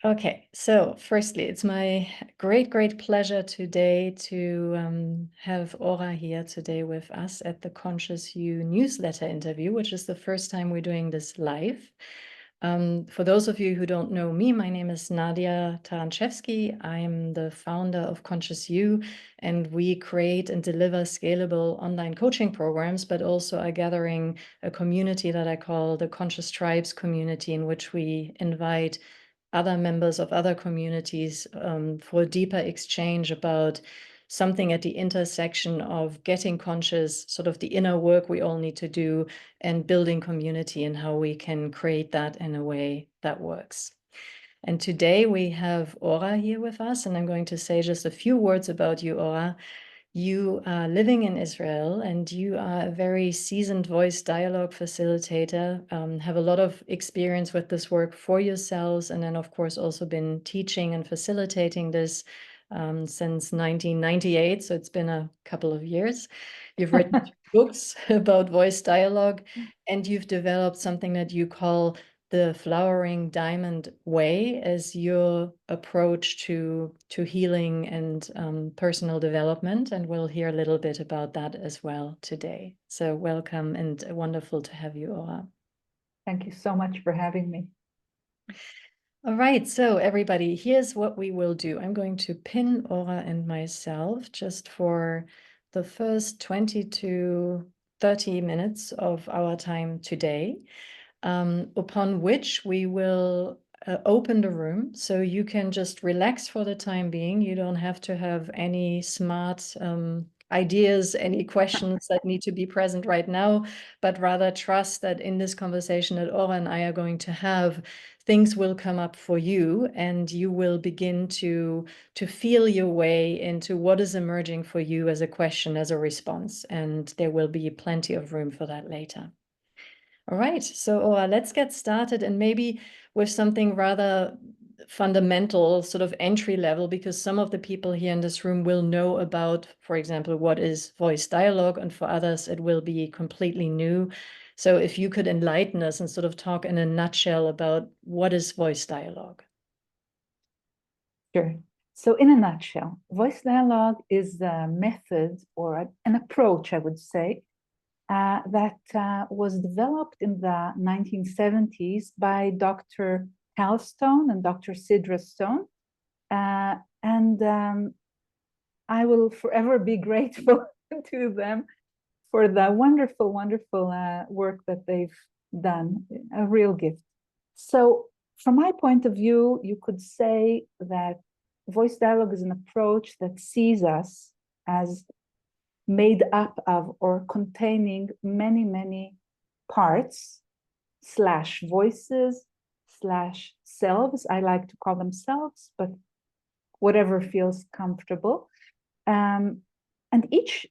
Okay, so firstly, it's my great pleasure today to have Ora here today with us at the Conscious You newsletter interview, which is the first time we're doing this live. For those of you who don't know me, my name is Nadia Taranchevsky. I'm the founder of Conscious You, and we create and deliver scalable online coaching programs, but also are gathering a community that I call the Conscious Tribes community, in which we invite other members of other communities for a deeper exchange about something at the intersection of getting conscious, sort of the inner work we all need to do, and building community and how we can create that in a way that works. And today we have Ora here with us, and I'm going to say just a few words about you, Ora. You are living in Israel, and you are a very seasoned voice dialogue facilitator, have a lot of experience with this work for yourselves, and then, of course, also been teaching and facilitating this since 1998, so it's been a couple of years. You've written books about voice dialogue, and you've developed something that you call the Flowering Diamond Way as your approach to healing and personal development. And we'll hear a little bit about that as well today. So welcome, and wonderful to have you, Ora. Thank you so much for having me. All right, so everybody, here's what we will do. I'm going to pin Ora and myself just for the first 20 to 30 minutes of our time today. Upon which we will open the room, so you can just relax for the time being. You don't have to have any smart ideas, any questions that need to be present right now, but rather trust that in this conversation that Ora and I are going to have, things will come up for you, and you will begin to feel your way into what is emerging for you as a question, as a response, and there will be plenty of room for that later. All right, so let's get started, and maybe with something rather fundamental, sort of entry level, because some of the people here in this room will know about, for example, what is voice dialogue, and for others it will be completely new. So if you could enlighten us and sort of talk in a nutshell about what is voice dialogue. Sure. So in a nutshell, voice dialogue is a method or an approach, I would say, that was developed in the 1970s by Dr. Hal Stone and Dr. Sidra Stone. And I will forever be grateful to them for the wonderful work that they've done, a real gift. So from my point of view, you could say that voice dialogue is an approach that sees us as made up of or containing many parts / voices / selves. I like to call them selves, but whatever feels comfortable. And each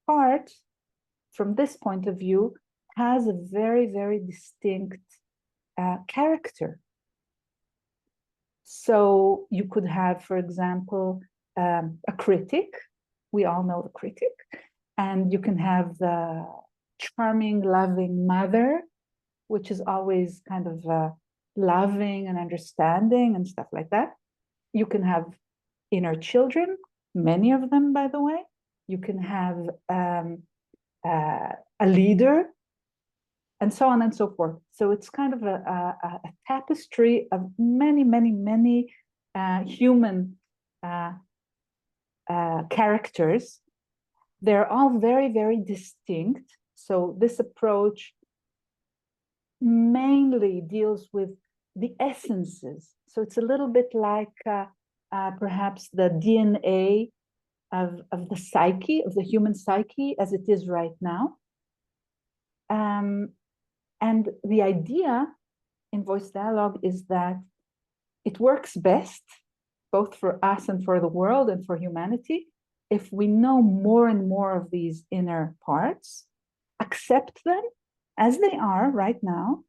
part, from this point of view, has a very distinct character. So you could have, for example, a critic. We all know the critic. And you can have the charming, loving mother, which is always kind of loving and understanding and stuff like that. You can have inner children, many of them, by the way. You can have a leader, and so on and so forth. So it's kind of a tapestry of many human characters. They're all very distinct. So this approach mainly deals with the essences. So it's a little bit like perhaps the DNA of the psyche, of the human psyche as it is right now. And the idea in voice dialogue is that it works best, both for us and for the world and for humanity, if we know more and more of these inner parts, accept them as they are right now,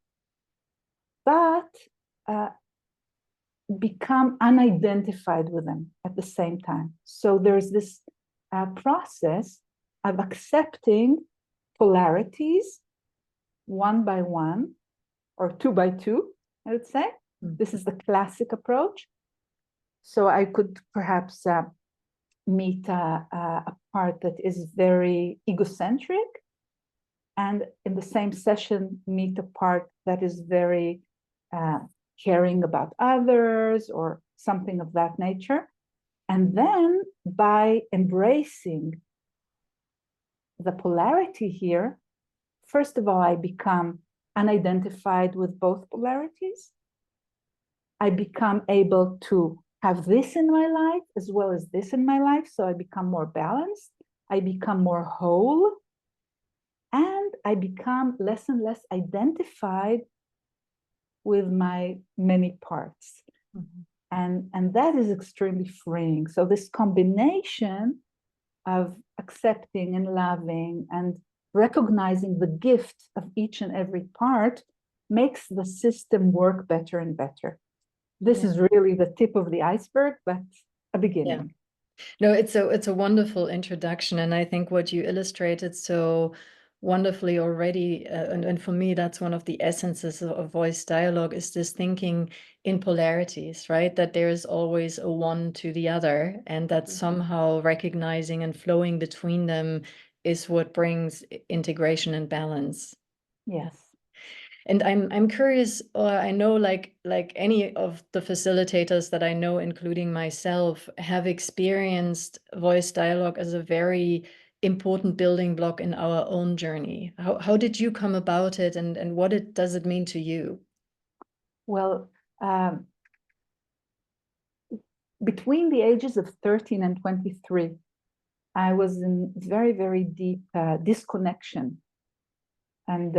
but become unidentified with them at the same time. So there's this process of accepting polarities one by one, or two by two, I would say, This is the classic approach. So I could perhaps meet a part that is very egocentric, and in the same session meet a part that is very caring about others or something of that nature. And then by embracing the polarity here, first of all, I become unidentified with both polarities. I become able to have this in my life as well as this in my life. So I become more balanced. I become more whole. And I become less and less identified with my many parts. And that is extremely freeing. So this combination of accepting and loving and recognizing the gift of each and every part makes the system work better and better. This is really the tip of the iceberg, but a beginning. No, it's a wonderful introduction, and I think what you illustrated so wonderfully already, and for me, that's one of the essences of voice dialogue, is this thinking in polarities, right? That there is always a one to the other, and that somehow recognizing and flowing between them is what brings integration and balance. Yes. And I'm curious, or I know like any of the facilitators that I know, including myself, have experienced voice dialogue as a very important building block in our own journey. How did you come about it, and what does it mean to you? Well, between the ages of 13 and 23, I was in very, very deep disconnection. And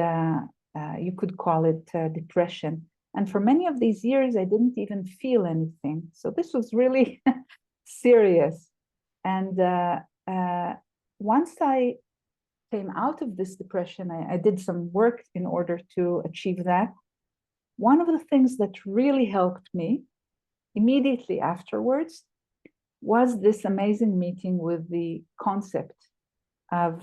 you could call it depression. And for many of these years, I didn't even feel anything. So this was really serious. And once I came out of this depression, I did some work in order to achieve that. One of the things that really helped me immediately afterwards was this amazing meeting with the concept of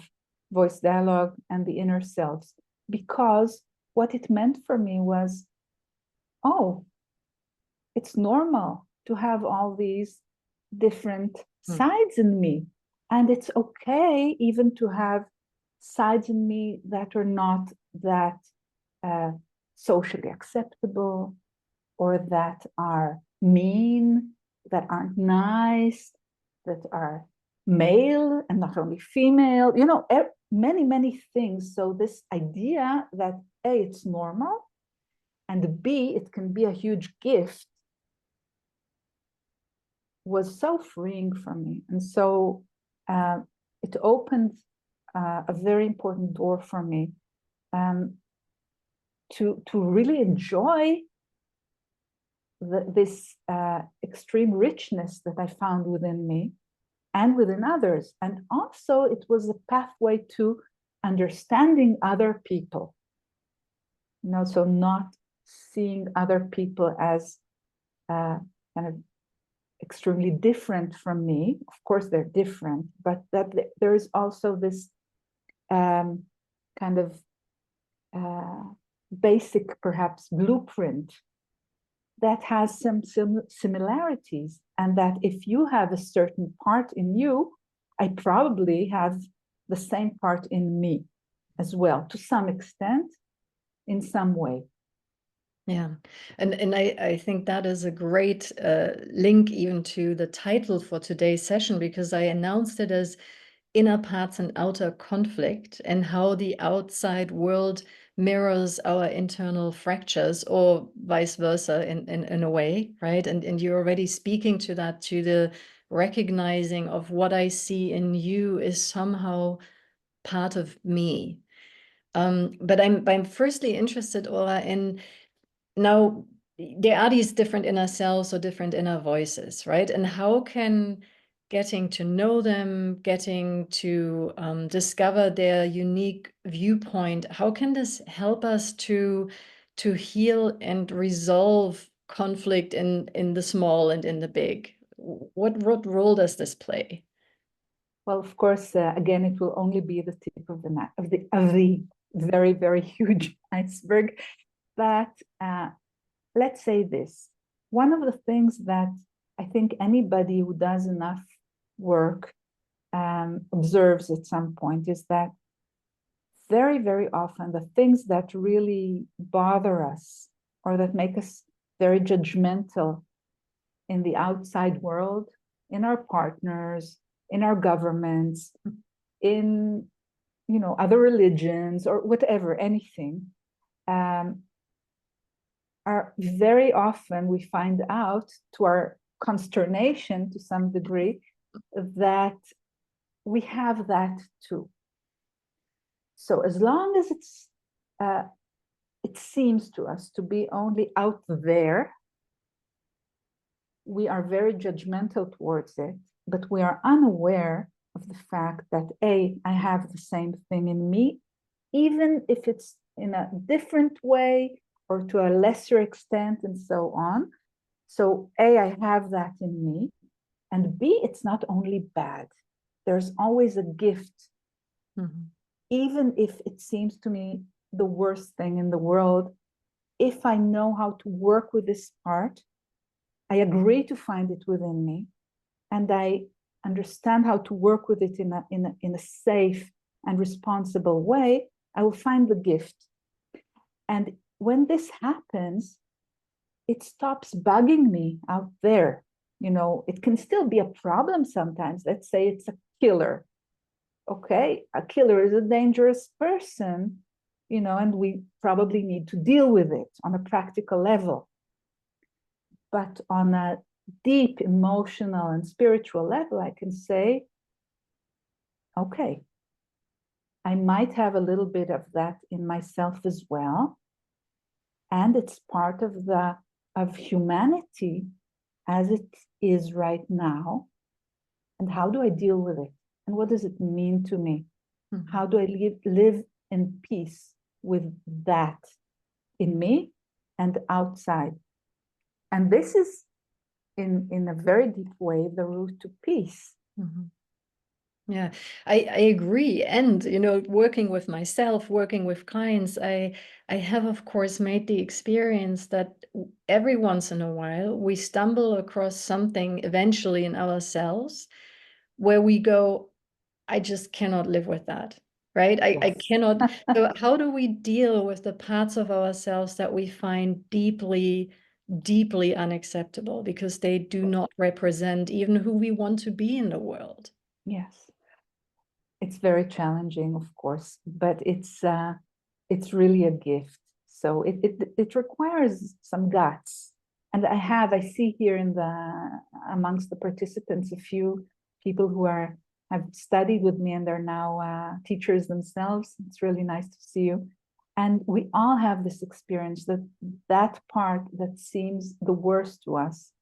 voice dialogue and the inner selves, because what it meant for me was, oh, it's normal to have all these different sides in me. And it's okay even to have sides in me that are not that socially acceptable, or that are mean, that aren't nice, that are male and not only female, many, many things. So this idea that A, it's normal, and B, it can be a huge gift, was so freeing for me. And so it opened a very important door for me to really enjoy this extreme richness that I found within me and within others. And also it was a pathway to understanding other people. So not seeing other people as kind of extremely different from me. Of course, they're different, but that there is also this kind of basic, perhaps, blueprint that has some similarities, and that if you have a certain part in you, I probably have the same part in me as well, to some extent, in some way. Yeah, and I think that is a great link even to the title for today's session, because I announced it as Inner Parts and Outer Conflict, and how the outside world mirrors our internal fractures, or vice versa in a way, right? And you're already speaking to that, to the recognizing of what I see in you is somehow part of me. But I'm firstly interested, Ora, in now there are these different inner selves or different inner voices, right? And how can getting to know them, getting to discover their unique viewpoint, how can this help us to heal and resolve conflict in the small and in the big? What role does this play? Well, of course, again, it will only be the tip of the very, very huge iceberg. But let's say this. One of the things that I think anybody who does enough work observes at some point is that very, very often the things that really bother us or that make us very judgmental in the outside world, in our partners, in our governments, in other religions or whatever, anything, are very often we find out, to our consternation to some degree, that we have that too. So as long as it seems to us to be only out there, we are very judgmental towards it, but we are unaware of the fact that I have the same thing in me, even if it's in a different way or to a lesser extent and so on. So I have that in me, and B, it's not only bad. There's always a gift, even if it seems to me the worst thing in the world. If I know how to work with this part, I agree to find it within me, and I understand how to work with it in a safe and responsible way, I will find the gift. And when this happens, it stops bugging me out there. It can still be a problem sometimes. Let's say it's a killer. Okay, a killer is a dangerous person, and we probably need to deal with it on a practical level. But on a deep emotional and spiritual level, I can say, okay, I might have a little bit of that in myself as well. And it's part of humanity as it is right now. And how do I deal with it? And what does it mean to me? How do I live in peace with that in me and outside? And this is, in a very deep way, the route to peace. Yeah, I agree. And, working with myself, working with clients, I have, of course, made the experience that every once in a while we stumble across something eventually in ourselves where we go, I just cannot live with that, right? I cannot. So how do we deal with the parts of ourselves that we find deeply, deeply unacceptable because they do not represent even who we want to be in the world? Yes. It's very challenging, of course, but it's really a gift. So it requires some guts. And I see here amongst the participants a few people who have studied with me and they're now teachers themselves. It's really nice to see you. And we all have this experience that part that seems the worst to us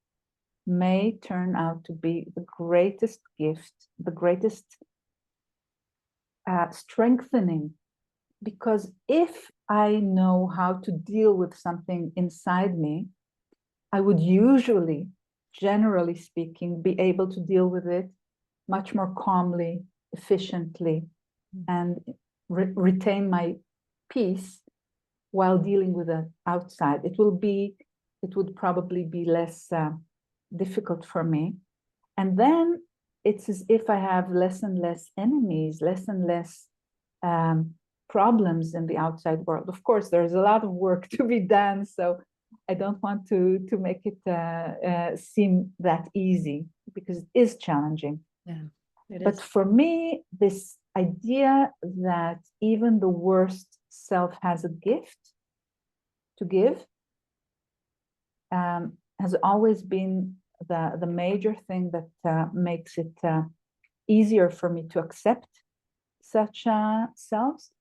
may turn out to be the greatest gift, the greatest strengthening. Because if I know how to deal with something inside me, I would usually, generally speaking, be able to deal with it much more calmly, efficiently, and retain my peace while dealing with the outside. It would probably be less difficult for me. And then it's as if I have less and less enemies, less and less problems in the outside world. Of course, there's a lot of work to be done, so I don't want to make it seem that easy, because it is challenging. Yeah, but for me, this idea that even the worst self has a gift to give has always been the major thing that makes it easier for me to accept such selves.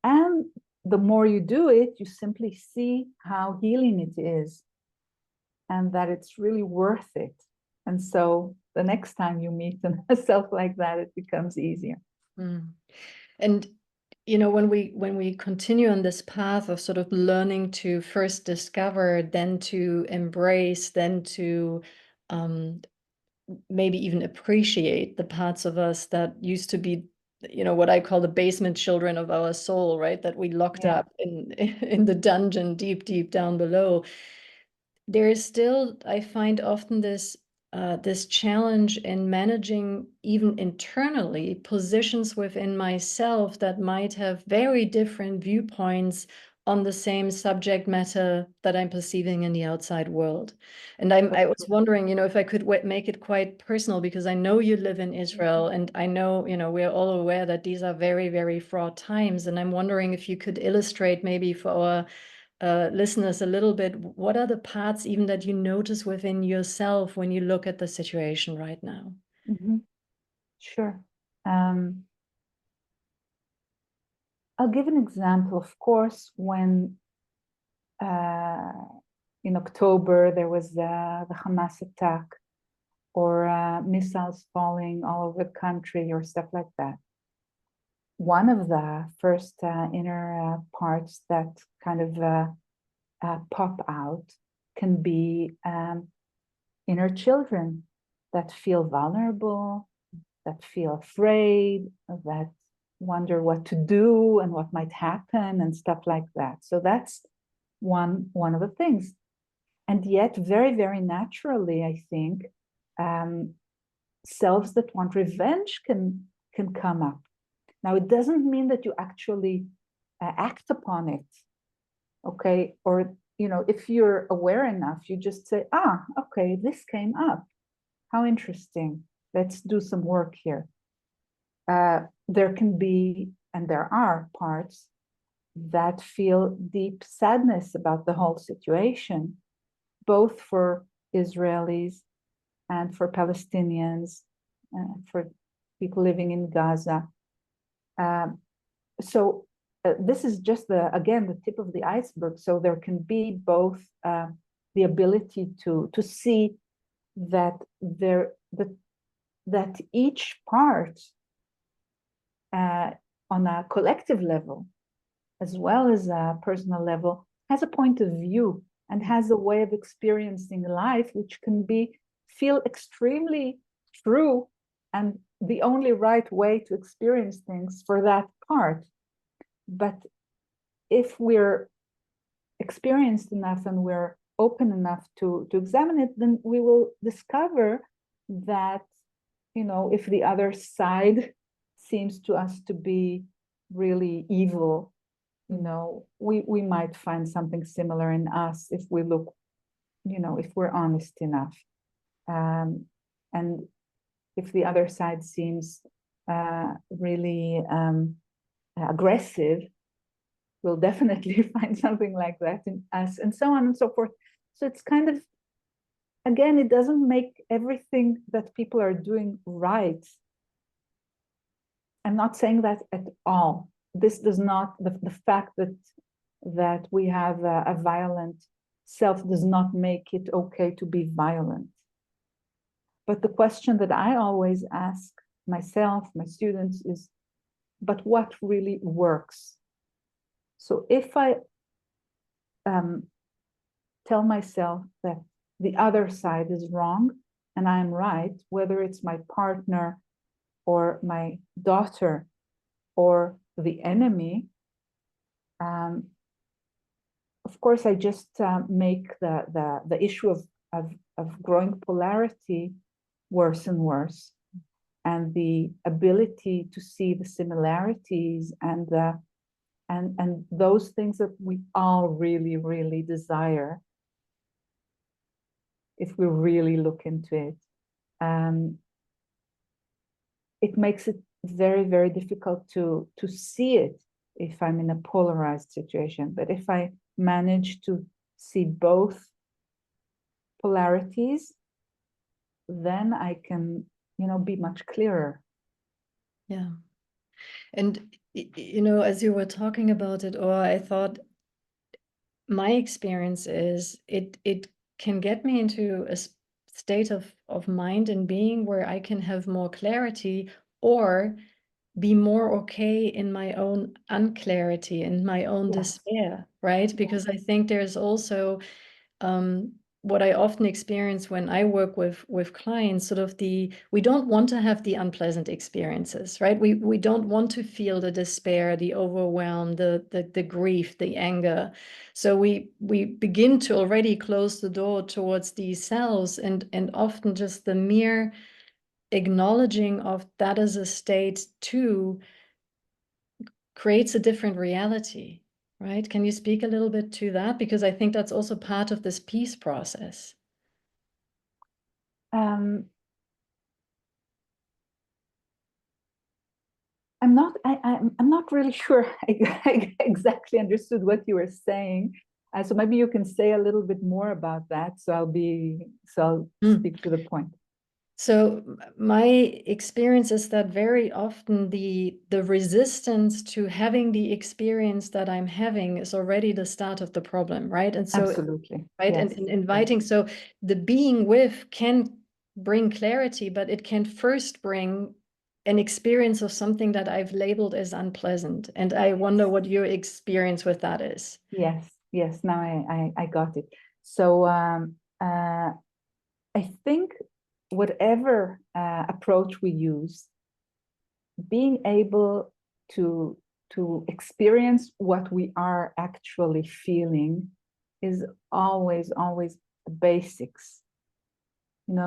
And the more you do it, you simply see how healing it is and that it's really worth it. And so the next time you meet a self like that, it becomes easier. And when we continue on this path of sort of learning to first discover, then to embrace, then to maybe even appreciate the parts of us that used to be, what I call the basement children of our soul, right? That we locked up in the dungeon deep, deep down below. there is still, I find often this challenge in managing even internally positions within myself that might have very different viewpoints on the same subject matter that I'm perceiving in the outside world. And I was wondering, if I could make it quite personal, because I know you live in Israel, and I know, we're all aware that these are very, very fraught times. And I'm wondering if you could illustrate maybe for our listeners a little bit, what are the parts even that you notice within yourself when you look at the situation right now? Sure. I'll give an example. Of course, when in October there was the Hamas attack, or missiles falling all over the country, or stuff like that. One of the first inner parts that kind of pop out can be inner children that feel vulnerable, that feel afraid, that wonder what to do and what might happen and stuff like that. So that's one of the things. And yet, very, very naturally, I think, selves that want revenge can come up. Now, it doesn't mean that you actually act upon it, okay? Or, if you're aware enough, you just say, okay, this came up. How interesting. Let's do some work here. There can be, and there are parts that feel deep sadness about the whole situation, both for Israelis and for Palestinians, for people living in Gaza. So this is just again the tip of the iceberg. So there can be both the ability to see that that each part on a collective level, as well as a personal level, has a point of view and has a way of experiencing life which can feel extremely true and the only right way to experience things for that part. But if we're experienced enough and we're open enough to examine it, then we will discover that, if the other side seems to us to be really evil, we might find something similar in us if we look, if we're honest enough. And if the other side seems really aggressive, we'll definitely find something like that in us, and so on and so forth. So it's kind of, again, it doesn't make everything that people are doing right. I'm not saying that at all. This does not, the fact that we have a violent self does not make it okay to be violent. But the question that I always ask myself, my students, is, but what really works? So if I tell myself that the other side is wrong and I'm right, whether it's my partner or my daughter or the enemy, of course, I just make the issue of growing polarity worse and worse, and the ability to see the similarities and those things that we all really, really desire, if we really look into it. It makes it very, very difficult to see it if I'm in a polarized situation. But if I manage to see both polarities, then I can, be much clearer. Yeah. And, as you were talking about it, or I thought my experience is it can get me into a state of mind and being where I can have more clarity, or be more okay in my own unclarity and my own Yes. despair, right? Because I think there's also what I often experience when I work with clients, sort of we don't want to have the unpleasant experiences, right? We don't want to feel the despair, the overwhelm, the grief, the anger. So we begin to already close the door towards these selves, and often just the mere acknowledging of that as a state too creates a different reality, right? Can you speak a little bit to that? Because I think that's also part of this peace process. I'm not really sure I exactly understood what you were saying. So maybe you can say a little bit more about that. So I'll speak to the point. So my experience is that very often the resistance to having the experience that I'm having is already the start of the problem, right? And so, Absolutely. right, Yes. and inviting, so the being with can bring clarity, but it can first bring an experience of something that I've labeled as unpleasant. And I wonder what your experience with that is. Yes. Yes. Now I got it. So I think whatever approach we use, being able to experience what we are actually feeling is always the basics.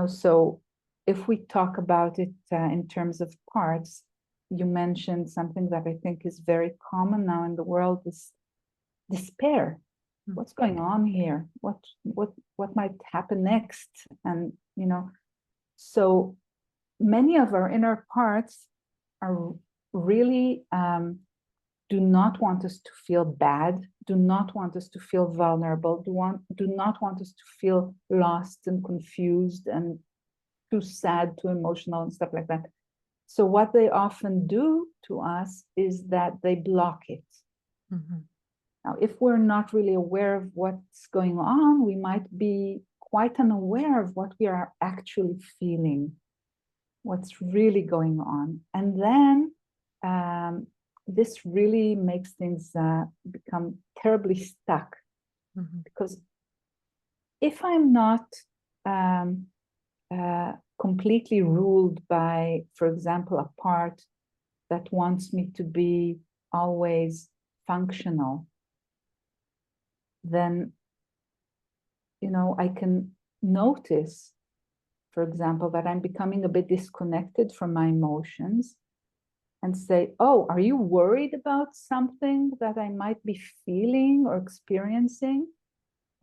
So if we talk about it in terms of parts, you mentioned something that I think is very common now in the world, is despair. What's going on here? What might happen next? And so many of our inner parts are really do not want us to feel bad, do not want us to feel vulnerable, do not want us to feel lost and confused and too sad, too emotional and stuff like that. So what they often do to us is that they block it. Mm-hmm. Now, if we're not really aware of what's going on, we might be quite unaware of what we are actually feeling, what's really going on. And then this really makes things become terribly stuck. Mm-hmm. Because if I'm not completely ruled by, for example, a part that wants me to be always functional, then, I can notice, for example, that I'm becoming a bit disconnected from my emotions and say, oh, are you worried about something that I might be feeling or experiencing?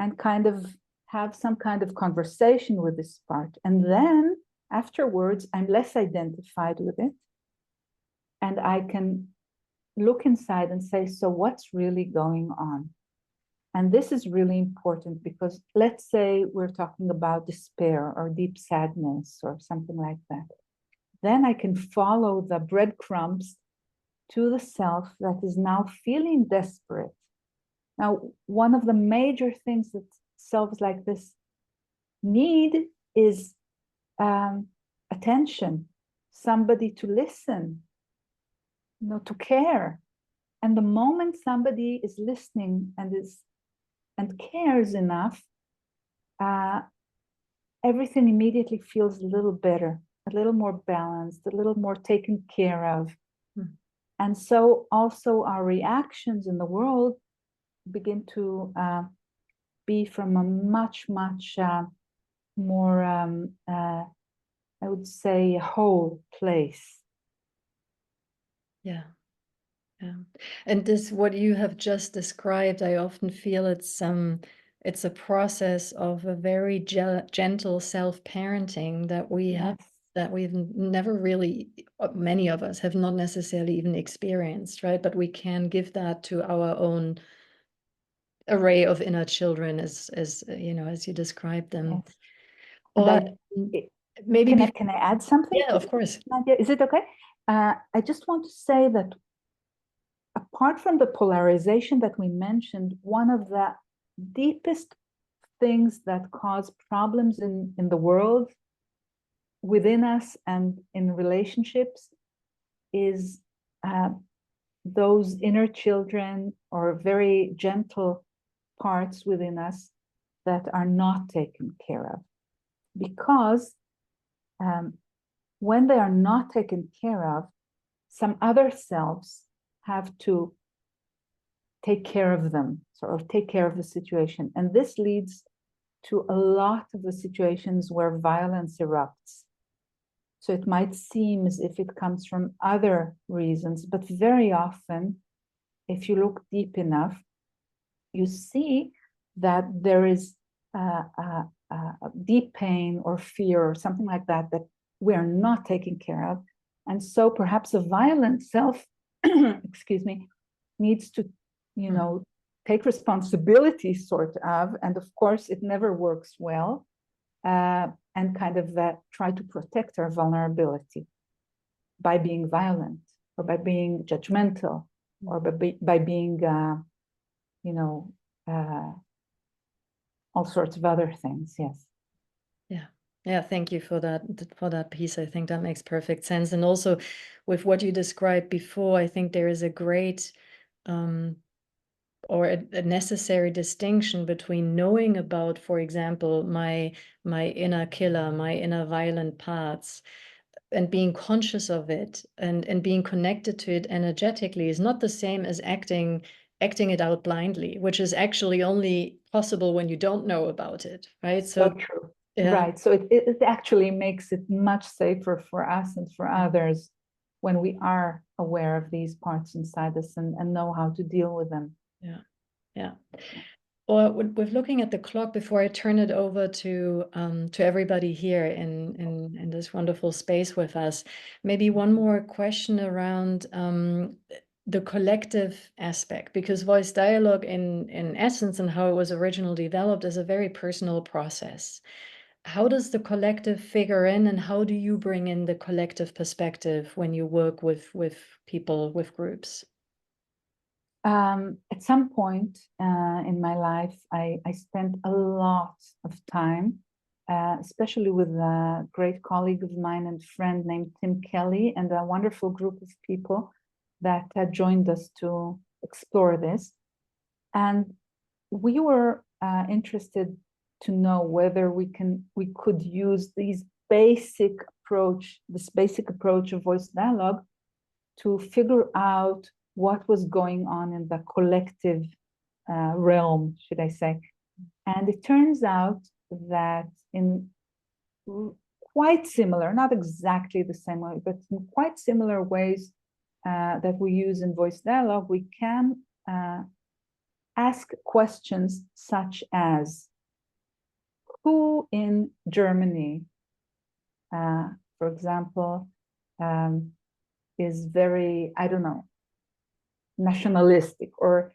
And kind of have some kind of conversation with this part. And then afterwards, I'm less identified with it. And I can look inside and say, so what's really going on? And this is really important because let's say we're talking about despair or deep sadness or something like that. Then I can follow the breadcrumbs to the self that is now feeling desperate. Now, one of the major things that selves like this need is attention, somebody to listen, to care. And the moment somebody is listening and cares enough, everything immediately feels a little better, a little more balanced, a little more taken care of. Mm-hmm. And so also our reactions in the world begin to be from a much more, I would say, whole place. Yeah. Yeah. And this, what you have just described, I often feel it's a process of a very gentle self-parenting that we have, that we've never really, many of us have not necessarily even experienced, right? But we can give that to our own array of inner children, as you described them. Yes. Or maybe can I add something? Yeah, of course. Nadia, is it okay? I just want to say that apart from the polarization that we mentioned, one of the deepest things that cause problems in the world, within us and in relationships, is those inner children or very gentle parts within us that are not taken care of. Because when they are not taken care of, some other selves have to take care of them, sort of take care of the situation. And this leads to a lot of the situations where violence erupts. So it might seem as if it comes from other reasons, but very often, if you look deep enough, you see that there is a deep pain or fear or something like that that we are not taking care of. And so perhaps a violent self, excuse me, needs to, take responsibility, sort of. And of course, it never works well. And kind of try to protect our vulnerability by being violent or by being judgmental or by being, all sorts of other things. Yes. Yeah, thank you for that piece. I think that makes perfect sense. And also with what you described before, I think there is a great or a necessary distinction between knowing about, for example, my inner killer, my inner violent parts, and being conscious of it and being connected to it energetically is not the same as acting it out blindly, which is actually only possible when you don't know about it, right? So true. Yeah. Right. So it actually makes it much safer for us and for others when we are aware of these parts inside us and know how to deal with them. Yeah. Or with looking at the clock before I turn it over to everybody here in this wonderful space with us, maybe one more question around the collective aspect, because voice dialogue in essence and how it was originally developed is a very personal process. How does the collective figure in, and how do you bring in the collective perspective when you work with people, with groups? At some point in my life, I spent a lot of time, especially with a great colleague of mine and friend named Tim Kelly, and a wonderful group of people that had joined us to explore this. And we were interested to know whether we could use this basic approach of voice dialogue to figure out what was going on in the collective realm, should I say. And it turns out that in quite similar, not exactly the same way, but in quite similar ways that we use in voice dialogue, we can ask questions such as, who in Germany, for example, is very, I don't know, nationalistic, or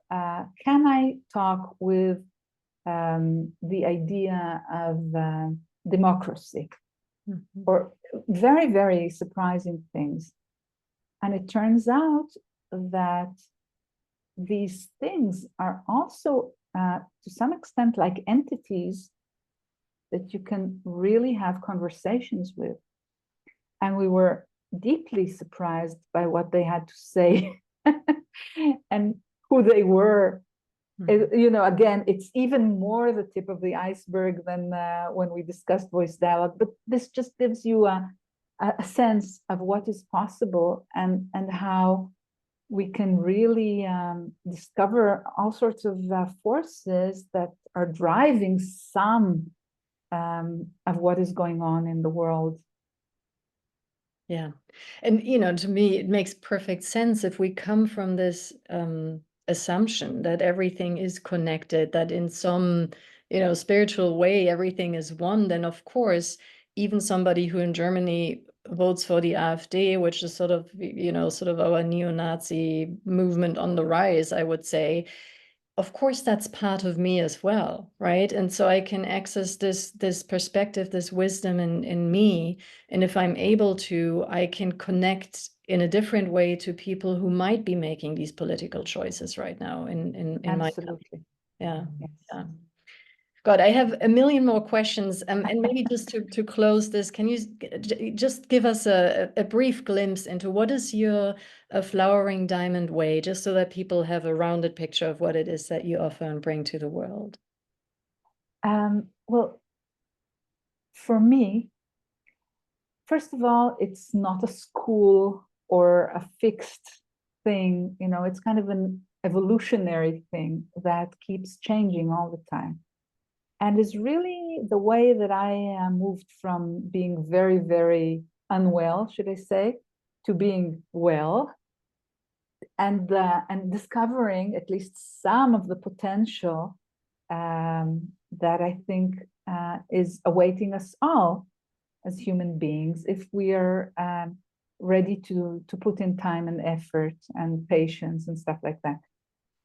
can I talk with the idea of democracy, or very, very surprising things. And it turns out that these things are also to some extent like entities that you can really have conversations with. And we were deeply surprised by what they had to say and who they were. Again, it's even more the tip of the iceberg than when we discussed voice dialogue, but this just gives you a sense of what is possible and how we can really discover all sorts of forces that are driving some of what is going on in the world. Yeah. And, to me, it makes perfect sense if we come from this assumption that everything is connected, that in some, spiritual way, everything is one, then of course, even somebody who in Germany votes for the AfD, which is sort of, our neo-Nazi movement on the rise, I would say, of course, that's part of me as well, right? And so I can access this perspective, this wisdom in me. And if I'm able to, I can connect in a different way to people who might be making these political choices right now in my country. Yeah. Yes. Yeah. God, I have a million more questions. And maybe just to close this, can you just give us a brief glimpse into what is your flowering diamond way, just so that people have a rounded picture of what it is that you offer and bring to the world? Well, for me, first of all, it's not a school or a fixed thing. You know, it's kind of an evolutionary thing that keeps changing all the time. And is really the way that I moved from being very, very unwell, should I say, to being well, and discovering at least some of the potential that I think is awaiting us all as human beings if we are ready to put in time and effort and patience and stuff like that.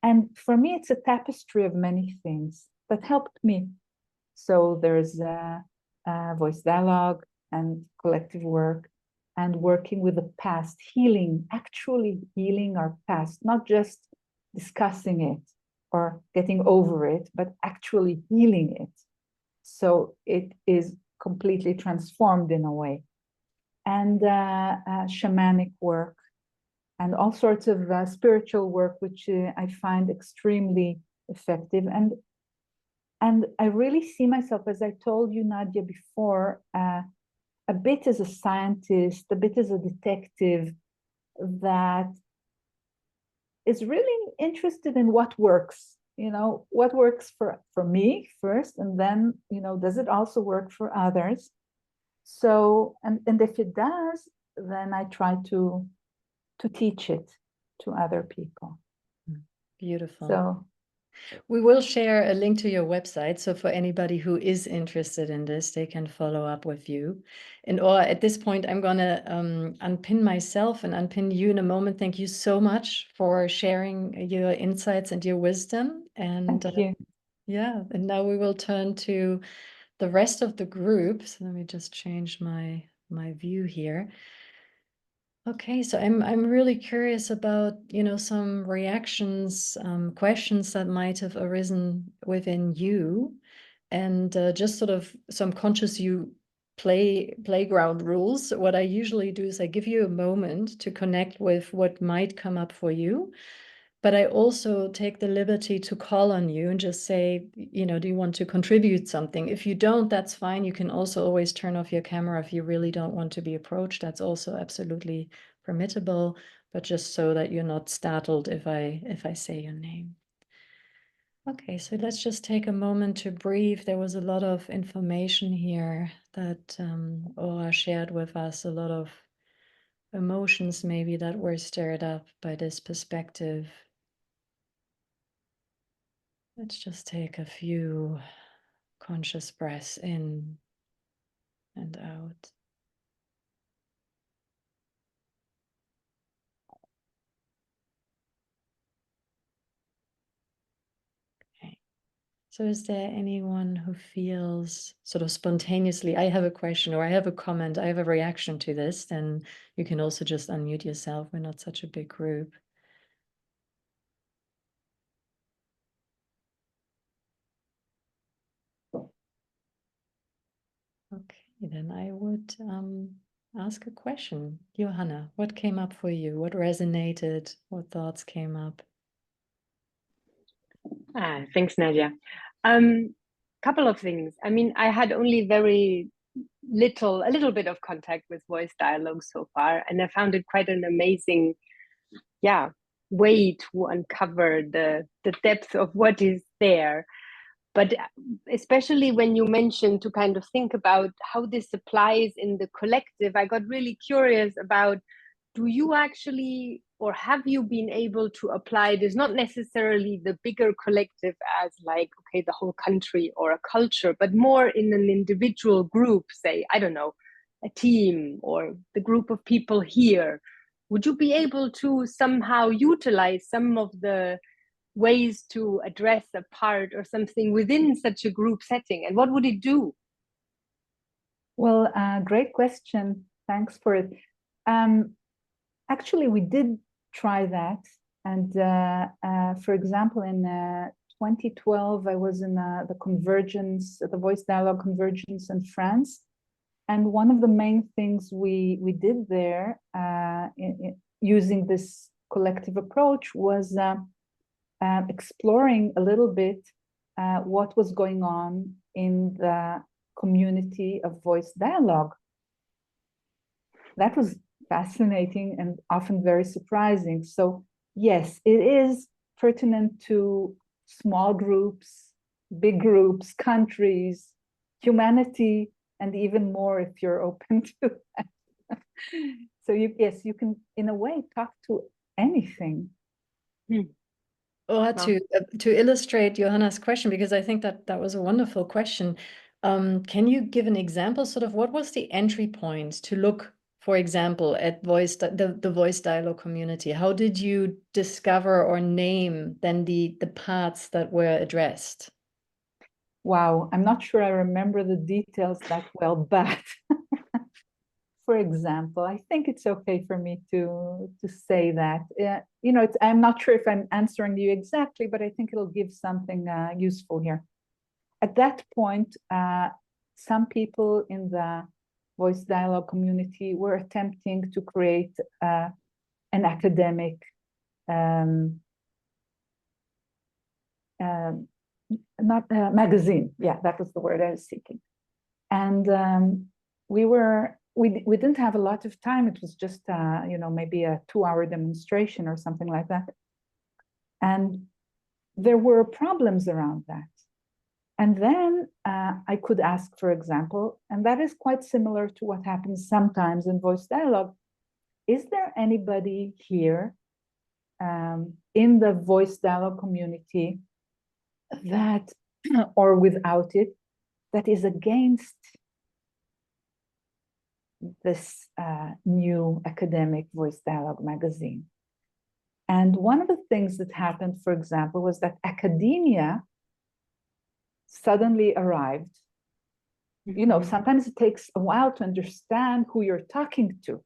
And for me, it's a tapestry of many things that helped me. So there's voice dialogue and collective work and working with the past, healing, actually healing our past, not just discussing it or getting over it, but actually healing it. So it is completely transformed in a way. And shamanic work and all sorts of spiritual work, which I find extremely effective. And I really see myself, as I told you, Nadia, before, a bit as a scientist, a bit as a detective that is really interested in what works, you know, what works for me first, and then, you know, does it also work for others? So, and if it does, then I try to teach it to other people. Beautiful. So we will share a link to your website. So for anybody who is interested in this, they can follow up with you. And or at this point, I'm going to unpin myself and unpin you in a moment. Thank you so much for sharing your insights and your wisdom. And thank you. yeah, and now we will turn to the rest of the group. So let me just change my view here. Okay, so I'm really curious about, you know, some reactions, questions that might have arisen within you, and just sort of some conscious you playground rules. What I usually do is I give you a moment to connect with what might come up for you, but I also take the liberty to call on you and just say, you know, do you want to contribute something? If you don't, that's fine. You can also always turn off your camera if you really don't want to be approached. That's also absolutely permissible, but just so that you're not startled if I say your name. Okay, so let's just take a moment to breathe. There was a lot of information here that Ora shared with us, a lot of emotions maybe that were stirred up by this perspective. Let's just take a few conscious breaths in and out. Okay. So is there anyone who feels sort of spontaneously, I have a question or I have a comment, I have a reaction to this, then you can also just unmute yourself. We're not such a big group. Okay, then I would ask a question. Johanna, what came up for you? What resonated? What thoughts came up? Thanks, Nadia. Couple of things. I mean, I had only a little bit of contact with voice dialogue so far, and I found it quite an amazing, way to uncover the depth of what is there. But especially when you mentioned to kind of think about how this applies in the collective, I got really curious about, do you actually, or have you been able to apply this, not necessarily the bigger collective as like, okay, the whole country or a culture, but more in an individual group, say, I don't know, a team or the group of people here? Would you be able to somehow utilize some of the ways to address a part or something within such a group setting? And what would it do? Well, great question. Thanks for it. Actually, we did try that. And for example, in 2012, I was in the Convergence, the Voice Dialogue Convergence in France. And one of the main things we did there using this collective approach was exploring a little bit what was going on in the community of voice dialogue. That was fascinating and often very surprising. So yes, it is pertinent to small groups, big groups, countries, humanity, and even more if you're open to that. So yes, you can, in a way, talk to anything. Or to illustrate Johanna's question, because I think that was a wonderful question. Can you give an example, sort of what was the entry point to look, for example, at the voice dialogue community? How did you discover or name then the parts that were addressed? Wow, I'm not sure I remember the details that well, but for example, I think it's okay for me to say that. You know, I'm not sure if I'm answering you exactly, but I think it'll give something useful here. At that point, some people in the voice dialogue community were attempting to create an academic not magazine. Yeah, that was the word I was seeking. And we didn't have a lot of time. It was just you know, maybe a 2-hour demonstration or something like that. And there were problems around that. And then I could ask, for example, and that is quite similar to what happens sometimes in voice dialogue. Is there anybody here in the voice dialogue community that, or without it, that is against this new academic voice dialogue magazine? And one of the things that happened, for example, was that academia suddenly arrived. You know, sometimes it takes a while to understand who you're talking to.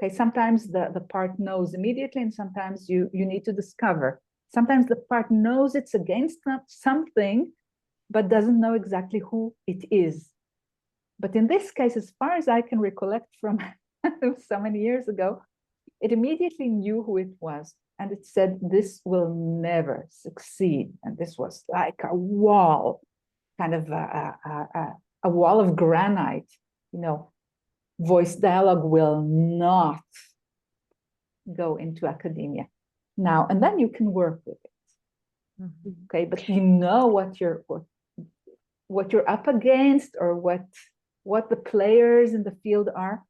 Okay, sometimes the part knows immediately, and sometimes you need to discover. Sometimes the part knows it's against something, but doesn't know exactly who it is. But in this case, as far as I can recollect from so many years ago, it immediately knew who it was. And it said, this will never succeed. And this was like a wall, kind of a wall of granite, you know. Voice dialogue will not go into academia. Now, and then you can work with it. Okay, but you know what you're up against, or what the players in the field are.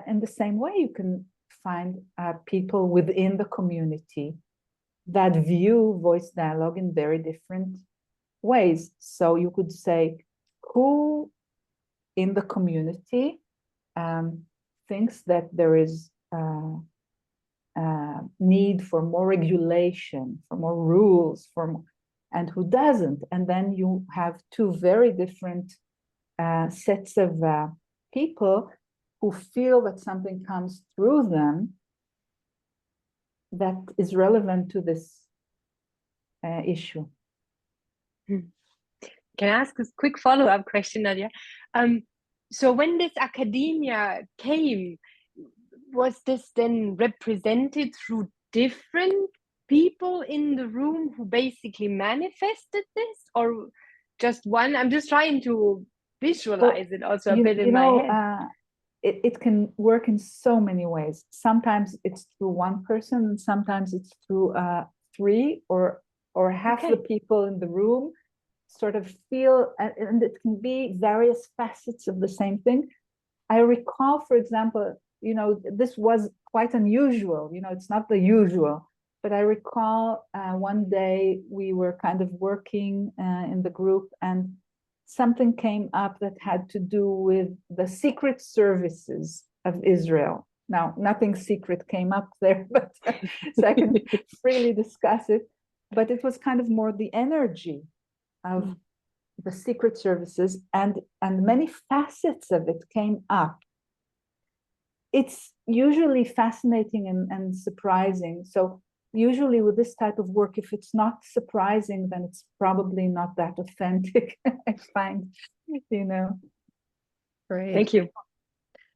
In the same way, you can find people within the community that view voice dialogue in very different ways. So you could say, who in the community thinks that there is need for more regulation, for more rules, and who doesn't? And then you have two very different sets of people who feel that something comes through them that is relevant to this issue. Can I ask a quick follow-up question, Nadia? So when this academia came, was this then represented through different people in the room who basically manifested this, or just one? I'm just trying to visualize it also a bit in my head. It can work in so many ways. Sometimes it's through one person, and sometimes it's through 3 or half the people in the room sort of feel, and it can be various facets of the same thing. I recall, for example, you know, this was quite unusual. You know, it's not the usual, but I recall one day we were kind of working in the group, and something came up that had to do with the secret services of Israel. Now, nothing secret came up there, but so I can freely discuss it. But it was kind of more the energy of the secret services, and many facets of it came up. It's usually fascinating and surprising. So usually with this type of work, if it's not surprising, then it's probably not that authentic, I find, you know. Great. Thank you.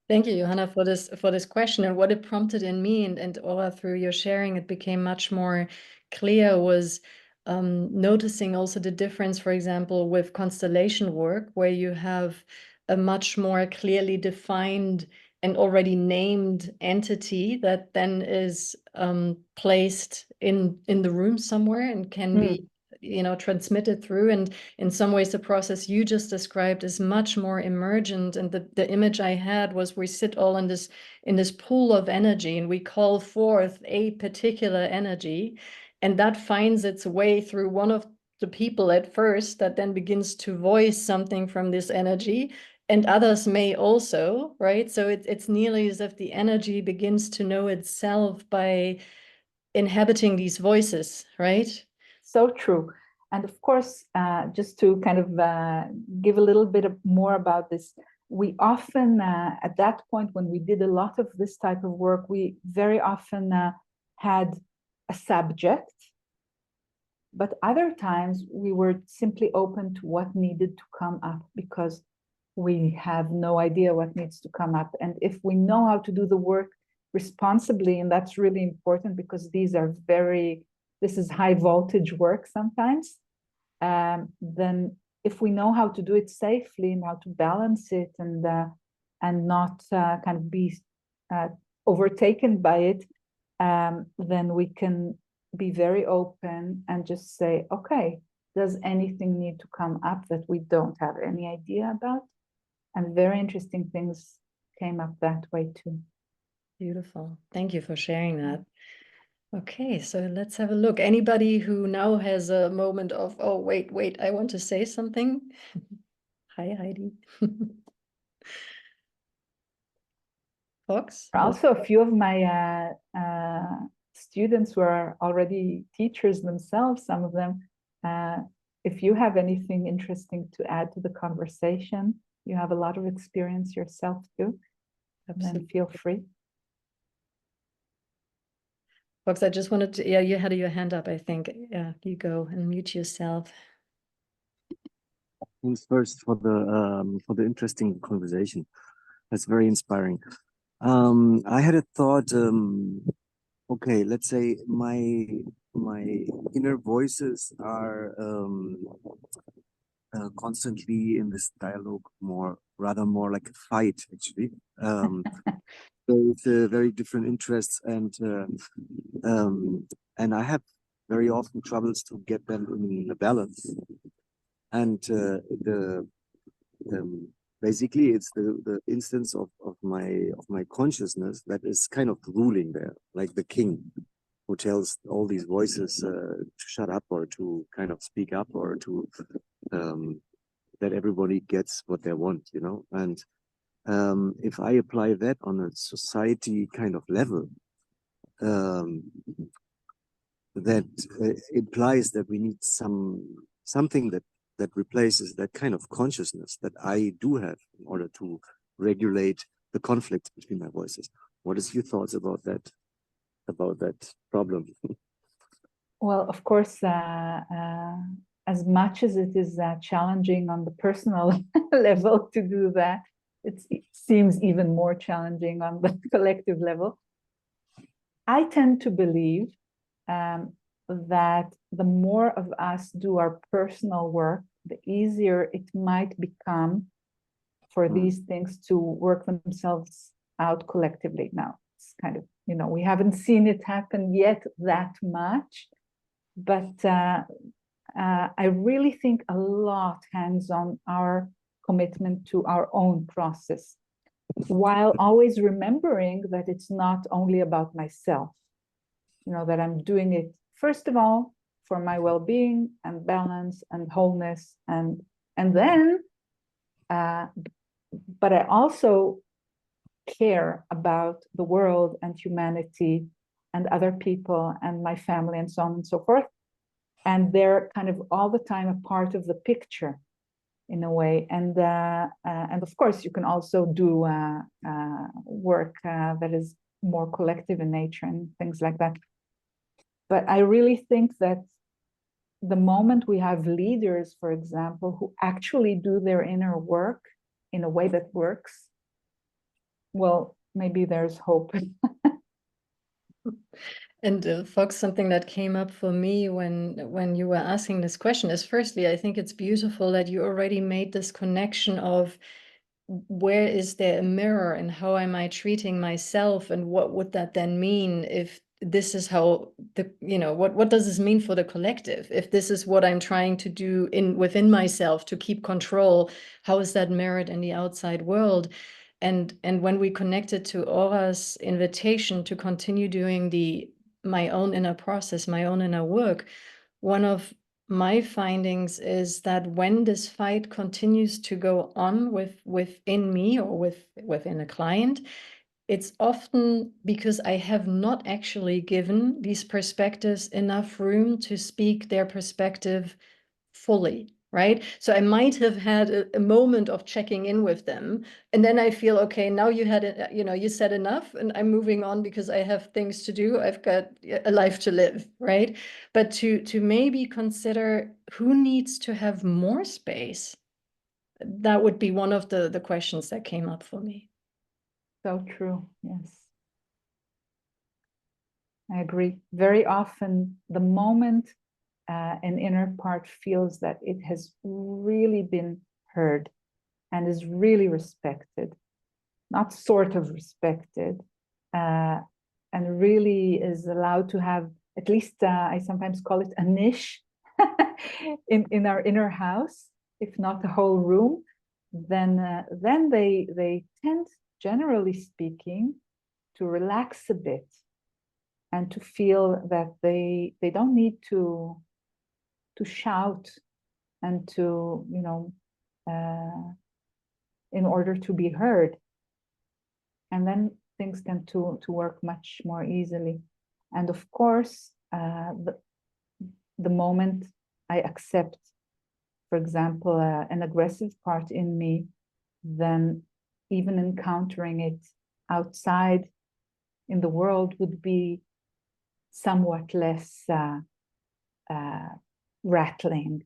Thank you, Johanna, for this question. And what it prompted in me, and Ora, through your sharing, it became much more clear, was noticing also the difference, for example, with constellation work, where you have a much more clearly defined and already named entity that then is placed in the room somewhere and can be, you know, transmitted through. And in some ways, the process you just described is much more emergent. And the image I had was we sit all in this pool of energy, and we call forth a particular energy, and that finds its way through one of the people at first, that then begins to voice something from this energy, and others may also, right? So it's nearly as if the energy begins to know itself by inhabiting these voices, right? So true. And of course, just to kind of give a little bit more about this, we often, at that point, when we did a lot of this type of work, we very often had a subject, but other times we were simply open to what needed to come up, because we have no idea what needs to come up. And if we know how to do the work responsibly, and that's really important, because this is high voltage work sometimes, then if we know how to do it safely and how to balance it and not kind of be overtaken by it, then we can be very open and just say, okay, does anything need to come up that we don't have any idea about? And very interesting things came up that way too. Beautiful. Thank you for sharing that. Okay, so let's have a look. Anybody who now has a moment of, oh, wait, I want to say something. Hi, Heidi. Fox? Also, a few of my students who are already teachers themselves, some of them, if you have anything interesting to add to the conversation, you have a lot of experience yourself too, then feel free. Fox, I just wanted to, yeah, you had your hand up, I think. Yeah, you go and mute yourself. Thanks first for the interesting conversation. That's very inspiring. I had a thought. Okay, let's say my inner voices are constantly in this dialogue, rather more like a fight, actually. With very different interests, and I have very often troubles to get them in a balance. And basically, it's the instance of my consciousness that is kind of ruling there, like the king, who tells all these voices to shut up, or to kind of speak up, or to that everybody gets what they want, you know. And if I apply that on a society kind of level, that implies that we need something that replaces that kind of consciousness that I do have in order to regulate the conflict between my voices. What is your thoughts about that problem? Well, of course, as much as it is challenging on the personal level to do that, it seems even more challenging on the collective level. I tend to believe that the more of us do our personal work, the easier it might become for these things to work themselves out collectively. Now, it's kind of, you know, we haven't seen it happen yet that much, but I really think a lot hangs on our commitment to our own process, while always remembering that it's not only about myself, you know, that I'm doing it, first of all, for my well-being and balance and wholeness, and then, but I also care about the world and humanity and other people and my family and so on and so forth. And they're kind of all the time a part of the picture in a way. And of course, you can also do work that is more collective in nature and things like that. But I really think that the moment we have leaders, for example, who actually do their inner work in a way that works, well, maybe there's hope. And Fox, something that came up for me when you were asking this question is, firstly, I think it's beautiful that you already made this connection of where is there a mirror and how am I treating myself, and what would that then mean if this is how the, what does this mean for the collective? If this is what I'm trying to do within myself to keep control, how is that mirrored in the outside world? And when we connected to Ora's invitation to continue doing my own inner process, my own inner work, one of my findings is that when this fight continues to go on within me or within a client, it's often because I have not actually given these perspectives enough room to speak their perspective fully, right? So I might have had a moment of checking in with them, and then I feel, okay, now you had, you said enough, and I'm moving on because I have things to do. I've got a life to live, right? But to maybe consider who needs to have more space, that would be one of the questions that came up for me. So true, yes. I agree. Very often, the moment an inner part feels that it has really been heard and is really respected, not sort of respected, and really is allowed to have, at least I sometimes call it a niche in our inner house, if not the whole room, then they tend, generally speaking, to relax a bit and to feel that they don't need to shout and to, in order to be heard. And then things tend to work much more easily. And of course, the moment I accept, for example, an aggressive part in me, then even encountering it outside in the world would be somewhat less rattling,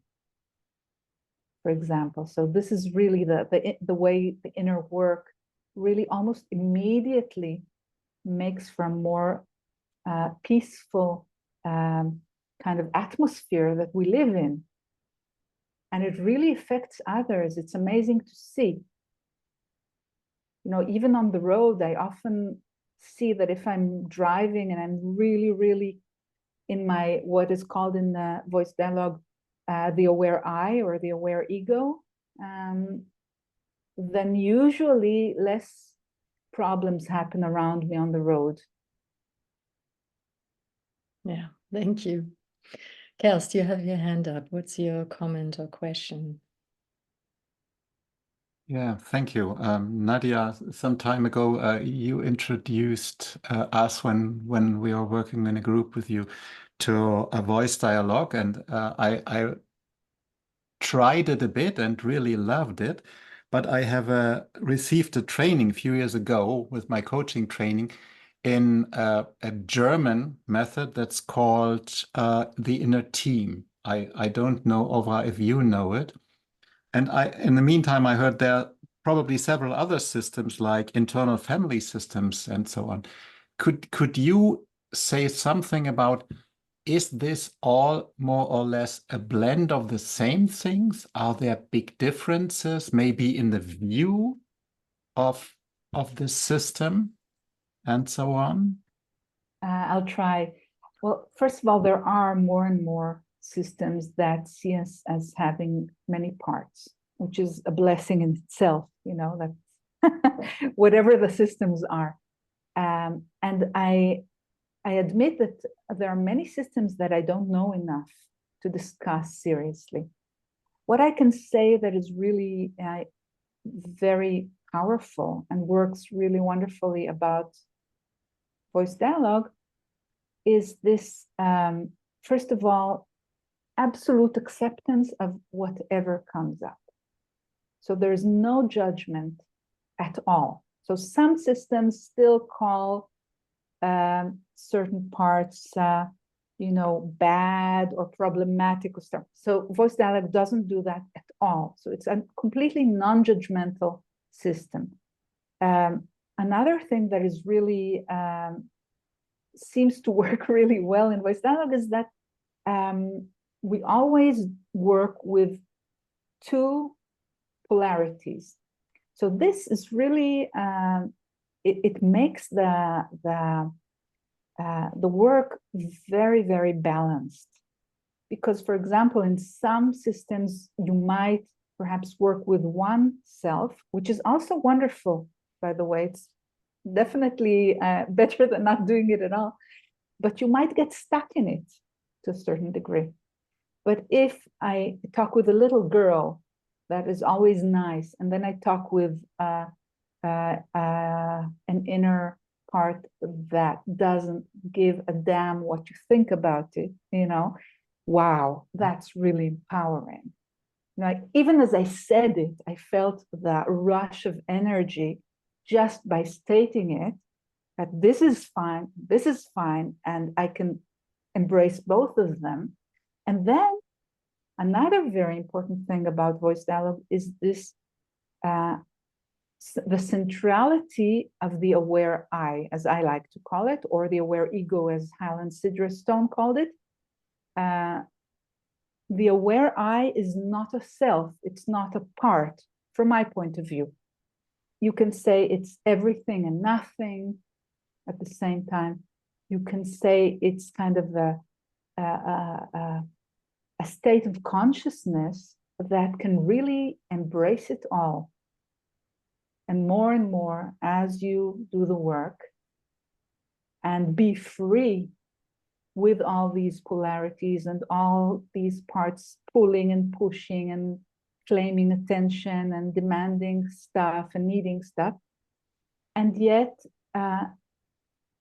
for example. So this is really the way the inner work really almost immediately makes for a more peaceful kind of atmosphere that we live in. And it really affects others. It's amazing to see. Even on the road, I often see that if I'm driving and I'm really, really in my, what is called in the voice dialogue, the aware I or the aware ego, then usually less problems happen around me on the road. Yeah, thank you. Kerst, you have your hand up. What's your comment or question? Yeah, thank you. Nadia, some time ago, you introduced us when we were working in a group with you to a voice dialogue, and I tried it a bit and really loved it. But I have received a training a few years ago with my coaching training in a German method that's called the inner team. I don't know, Ora, if you know it. And in the meantime, I heard there are probably several other systems like internal family systems and so on. Could you say something about, is this all more or less a blend of the same things? Are there big differences maybe in the view of the system and so on? I'll try. Well, first of all, there are more and more systems that see us as having many parts, which is a blessing in itself, that whatever the systems are. And I admit that there are many systems that I don't know enough to discuss seriously. What I can say that is really very powerful and works really wonderfully about voice dialogue is this, first of all, absolute acceptance of whatever comes up. So there's no judgment at all. So some systems still call certain parts, bad or problematic or stuff. So voice dialogue doesn't do that at all. So it's a completely non-judgmental system. Another thing that is really seems to work really well in voice dialogue is that we always work with two polarities. So this is really it makes the work very, very balanced. Because, for example, in some systems, you might perhaps work with one self, which is also wonderful, by the way. It's definitely better than not doing it at all. But you might get stuck in it to a certain degree. But if I talk with a little girl, that is always nice, and then I talk with an inner part that doesn't give a damn what you think about it, you know, wow, that's really empowering. Like, even as I said it, I felt that rush of energy just by stating it, that this is fine, and I can embrace both of them. And then another very important thing about voice dialogue is this, the centrality of the aware I, as I like to call it, or the aware ego, as Highland Sidra Stone called it. The aware I is not a self, it's not a part, from my point of view. You can say it's everything and nothing at the same time. You can say it's kind of a state of consciousness that can really embrace it all. And more as you do the work and be free with all these polarities and all these parts pulling and pushing and claiming attention and demanding stuff and needing stuff. And yet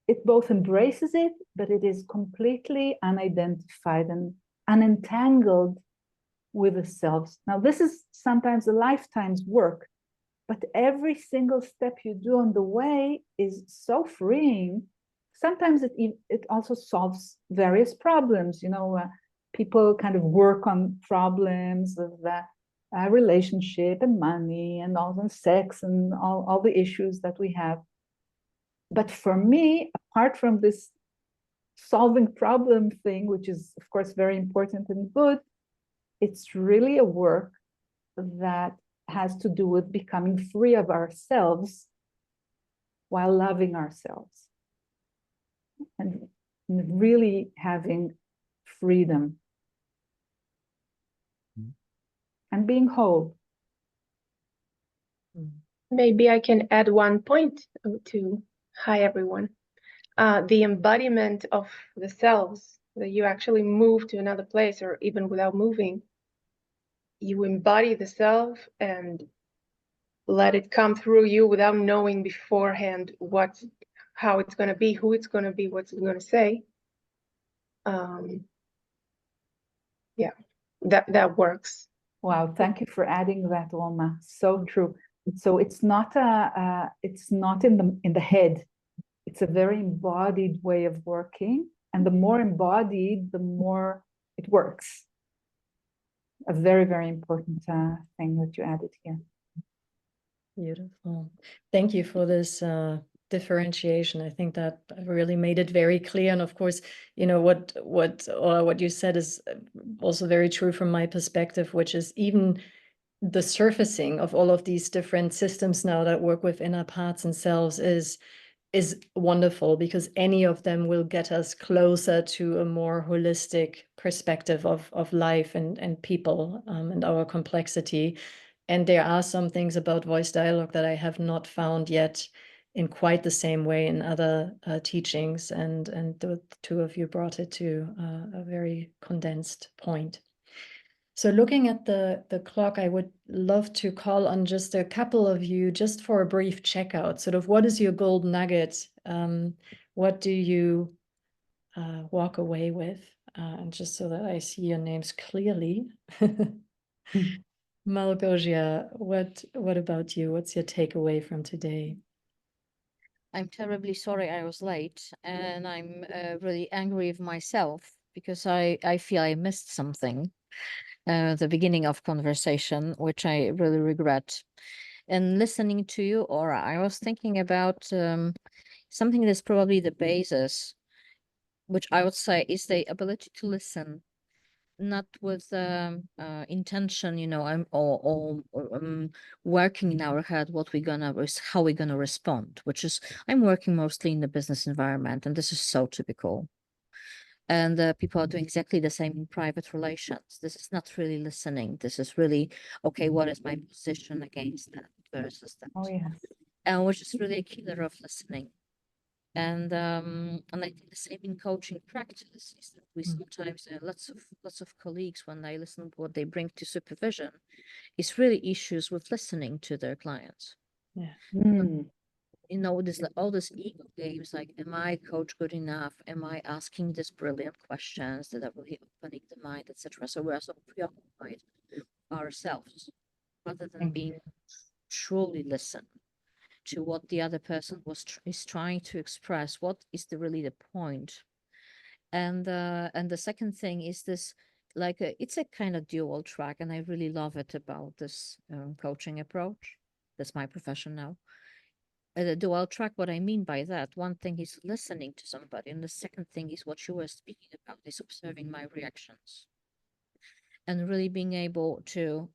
it both embraces it, but it is completely unidentified and unentangled with the selves. Now, this is sometimes a lifetime's work, but every single step you do on the way is so freeing. Sometimes it also solves various problems. You know, people kind of work on problems of relationship and money and all the sex and all the issues that we have. But for me, apart from this solving problem thing, which is of course very important and good, it's really a work that has to do with becoming free of ourselves while loving ourselves and really having freedom and being whole. Maybe I can add one point to, hi everyone, the embodiment of the selves, that you actually move to another place, or even without moving, you embody the self and let it come through you without knowing beforehand how it's going to be, who it's going to be, what's it going to say. Yeah, that works. Wow, thank you for adding that, Alma. So true. So it's not in the head. It's a very embodied way of working, and the more embodied, the more it works. A very, very important thing that you added here. Beautiful. Thank you for this differentiation. I think that really made it very clear. And of course, you know, what you said is also very true from my perspective, which is even the surfacing of all of these different systems now that work with inner parts and selves is wonderful, because any of them will get us closer to a more holistic perspective of life and people and our complexity. And there are some things about voice dialogue that I have not found yet in quite the same way in other teachings, and the two of you brought it to a very condensed point. So looking at the clock, I would love to call on just a couple of you just for a brief checkout. Sort of, what is your gold nugget? What do you walk away with? And just so that I see your names clearly. Malgosia, what about you? What's your takeaway from today? I'm terribly sorry I was late, and I'm really angry with myself because I feel I missed something. The beginning of conversation, which I really regret. And listening to you, Ora, I was thinking about something that's probably the basis which I would say is the ability to listen, not with intention, you know, or working in our head what we're gonna how we're gonna respond, which is I'm working mostly in the business environment, and this is so typical. And people are doing exactly the same in private relations. This is not really listening. This is really, okay, what is my position against that versus that? Oh, yes. And which is really a killer of listening. And I think the same in coaching practice is that we sometimes lots of colleagues, when they listen to what they bring to supervision, is really issues with listening to their clients. Yeah. You know, this all these ego games, like, am I coach good enough? Am I asking these brilliant questions that are really opening the mind, etc.? So we're so preoccupied ourselves rather than being truly listen to what the other person is trying to express. What is really the point? And the second thing is this, like it's a kind of dual track, and I really love it about this coaching approach. That's my profession now. The dual track, what I mean by that, one thing is listening to somebody, and the second thing is what you were speaking about, is observing my reactions. And really being able to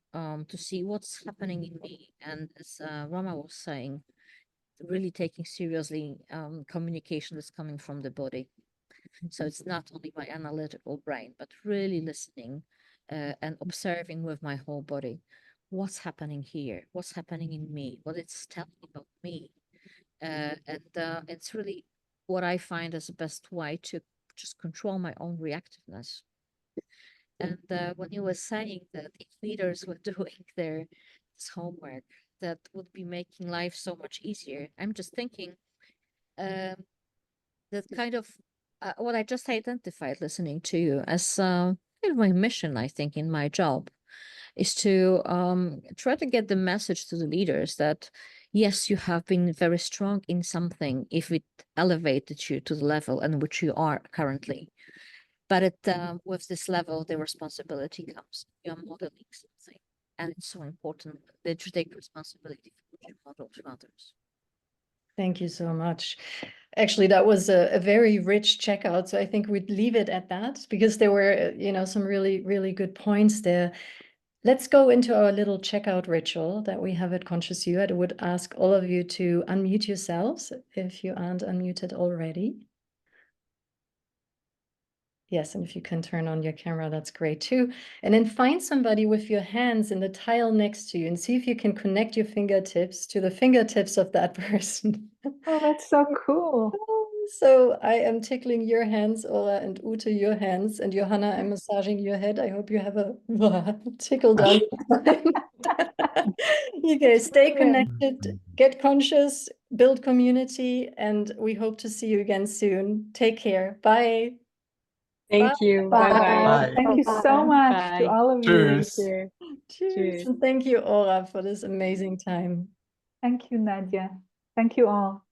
see what's happening in me. And as Rama was saying, really taking seriously communication that's coming from the body. So it's not only my analytical brain, but really listening and observing with my whole body. What's happening here? What's happening in me? What it's telling about me? And it's really what I find as the best way to just control my own reactiveness. And when you were saying that if leaders were doing this homework, that would be making life so much easier. I'm just thinking that kind of what I just identified listening to you as kind of my mission, I think, in my job, is to try to get the message to the leaders that, yes, you have been very strong in something if it elevated you to the level in which you are currently. But with this level, the responsibility comes. You're modeling something. And it's so important that you take responsibility for what you model to others. Thank you so much. Actually, that was a very rich checkout. So I think we'd leave it at that, because there were, you know, some really, really good points there. Let's go into our little checkout ritual that we have at Conscious You. I would ask all of you to unmute yourselves if you aren't unmuted already. Yes, and if you can turn on your camera, that's great too. And then find somebody with your hands in the tile next to you and see if you can connect your fingertips to the fingertips of that person. Oh, that's so cool. So I am tickling your hands, Ora, and Ute your hands, and Johanna, I'm massaging your head. I hope you have a tickle down. Okay, stay connected, get conscious, build community, and we hope to see you again soon. Take care. Bye. Thank you. Bye. Bye-bye. Thank you so much to Bye. all of you. Cheers. Thank you. Cheers. Cheers. And thank you, Ora, for this amazing time. Thank you, Nadia. Thank you all.